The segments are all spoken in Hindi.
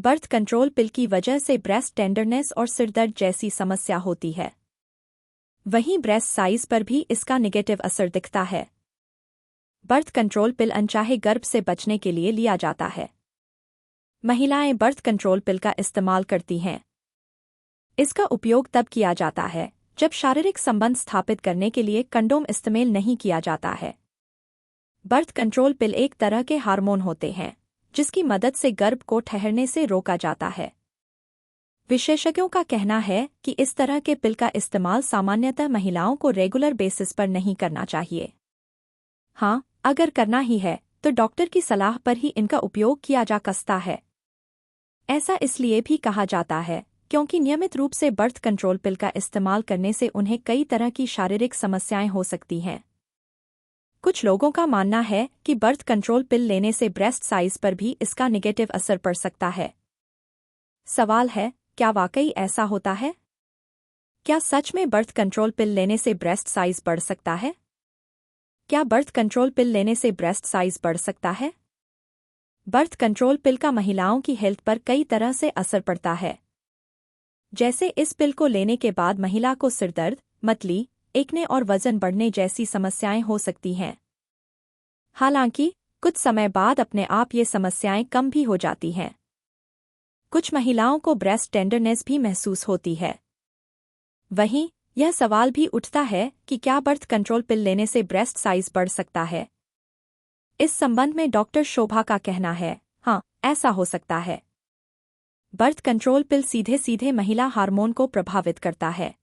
बर्थ कंट्रोल पिल की वजह से ब्रेस्ट टेंडरनेस और सिरदर्द जैसी समस्या होती है। वहीं ब्रेस्ट साइज पर भी इसका नेगेटिव असर दिखता है। बर्थ कंट्रोल पिल अनचाहे गर्भ से बचने के लिए लिया जाता है। महिलाएं बर्थ कंट्रोल पिल का इस्तेमाल करती हैं। इसका उपयोग तब किया जाता है जब शारीरिक संबंध स्थापित करने के लिए कंडोम इस्तेमाल नहीं किया जाता है। बर्थ कंट्रोल पिल एक तरह के हार्मोन होते हैं जिसकी मदद से गर्भ को ठहरने से रोका जाता है। विशेषज्ञों का कहना है कि इस तरह के पिल का इस्तेमाल सामान्यतः महिलाओं को रेगुलर बेसिस पर नहीं करना चाहिए। हाँ, अगर करना ही है तो डॉक्टर की सलाह पर ही इनका उपयोग किया जा सकता है। ऐसा इसलिए भी कहा जाता है क्योंकि नियमित रूप से बर्थ कंट्रोल पिल का इस्तेमाल करने से उन्हें कई तरह की शारीरिक समस्याएं हो सकती हैं। कुछ लोगों का मानना है कि बर्थ कंट्रोल पिल लेने से ब्रेस्ट साइज पर भी इसका नेगेटिव असर पड़ सकता है। सवाल है, क्या वाकई ऐसा होता है? क्या सच में बर्थ कंट्रोल पिल लेने से ब्रेस्ट साइज बढ़ सकता है? क्या बर्थ कंट्रोल पिल लेने से ब्रेस्ट साइज बढ़ सकता है? बर्थ कंट्रोल पिल का महिलाओं की हेल्थ पर कई तरह से असर पड़ता है। जैसे इस पिल को लेने के बाद महिला को सिरदर्द, मतली, एक्ने और वजन बढ़ने जैसी समस्याएं हो सकती हैं। हालांकि कुछ समय बाद अपने आप ये समस्याएं कम भी हो जाती हैं। कुछ महिलाओं को ब्रेस्ट टेंडरनेस भी महसूस होती है। वहीं यह सवाल भी उठता है कि क्या बर्थ कंट्रोल पिल लेने से ब्रेस्ट साइज बढ़ सकता है? इस संबंध में डॉक्टर शोभा का कहना है, हाँ, ऐसा हो सकता है। बर्थ कंट्रोल पिल सीधे सीधे महिला हार्मोन को प्रभावित करता है।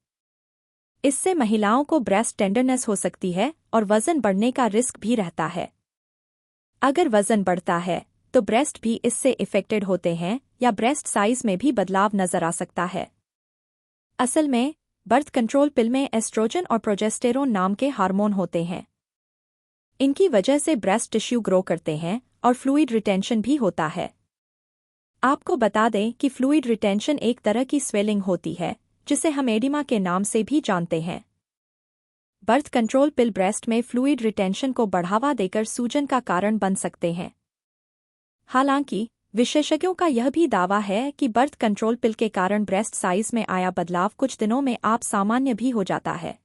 इससे महिलाओं को ब्रेस्ट टेंडरनेस हो सकती है और वजन बढ़ने का रिस्क भी रहता है। अगर वजन बढ़ता है तो ब्रेस्ट भी इससे इफेक्टेड होते हैं या ब्रेस्ट साइज में भी बदलाव नजर आ सकता है। असल में बर्थ कंट्रोल पिल में एस्ट्रोजन और प्रोजेस्टेरोन नाम के हार्मोन होते हैं। इनकी वजह से ब्रेस्ट टिश्यू ग्रो करते हैं और फ्लूइड रिटेंशन भी होता है। आपको बता दें कि फ्लूइड रिटेंशन एक तरह की स्वेलिंग होती है जिसे हम एडिमा के नाम से भी जानते हैं। बर्थ कंट्रोल पिल ब्रेस्ट में फ्लूइड रिटेंशन को बढ़ावा देकर सूजन का कारण बन सकते हैं। हालांकि विशेषज्ञों का यह भी दावा है कि बर्थ कंट्रोल पिल के कारण ब्रेस्ट साइज में आया बदलाव कुछ दिनों में आप सामान्य भी हो जाता है।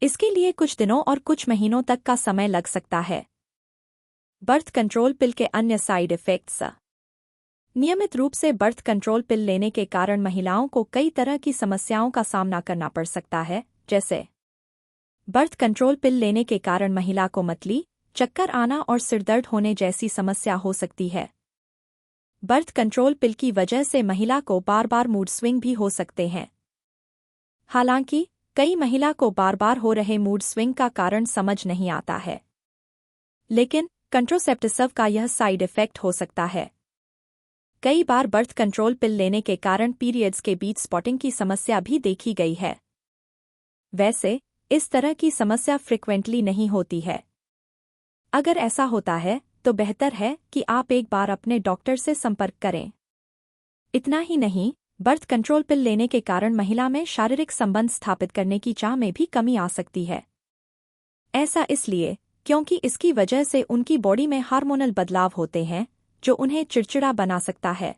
इसके लिए कुछ दिनों और कुछ महीनों तक का समय लग सकता है। बर्थ कंट्रोल पिल के अन्य साइड इफेक्ट्स। नियमित रूप से बर्थ कंट्रोल पिल लेने के कारण महिलाओं को कई तरह की समस्याओं का सामना करना पड़ सकता है, जैसे बर्थ कंट्रोल पिल लेने के कारण महिला को मतली, चक्कर आना और सिरदर्द होने जैसी समस्या हो सकती है। बर्थ कंट्रोल पिल की वजह से महिला को बार बार मूड स्विंग भी हो सकते हैं। हालांकि कई महिला को बार बार हो रहे मूड स्विंग का कारण समझ नहीं आता है, लेकिन कंट्रोसेप्टिव का यह साइड इफेक्ट हो सकता है। कई बार बर्थ कंट्रोल पिल लेने के कारण पीरियड्स के बीच स्पॉटिंग की समस्या भी देखी गई है। वैसे इस तरह की समस्या फ्रिक्वेंटली नहीं होती है। अगर ऐसा होता है तो बेहतर है कि आप एक बार अपने डॉक्टर से संपर्क करें। इतना ही नहीं, बर्थ कंट्रोल पिल लेने के कारण महिला में शारीरिक संबंध स्थापित करने की चाह में भी कमी आ सकती है। ऐसा इसलिए क्योंकि इसकी वजह से उनकी बॉडी में हार्मोनल बदलाव होते हैं जो उन्हें चिड़चिड़ा बना सकता है।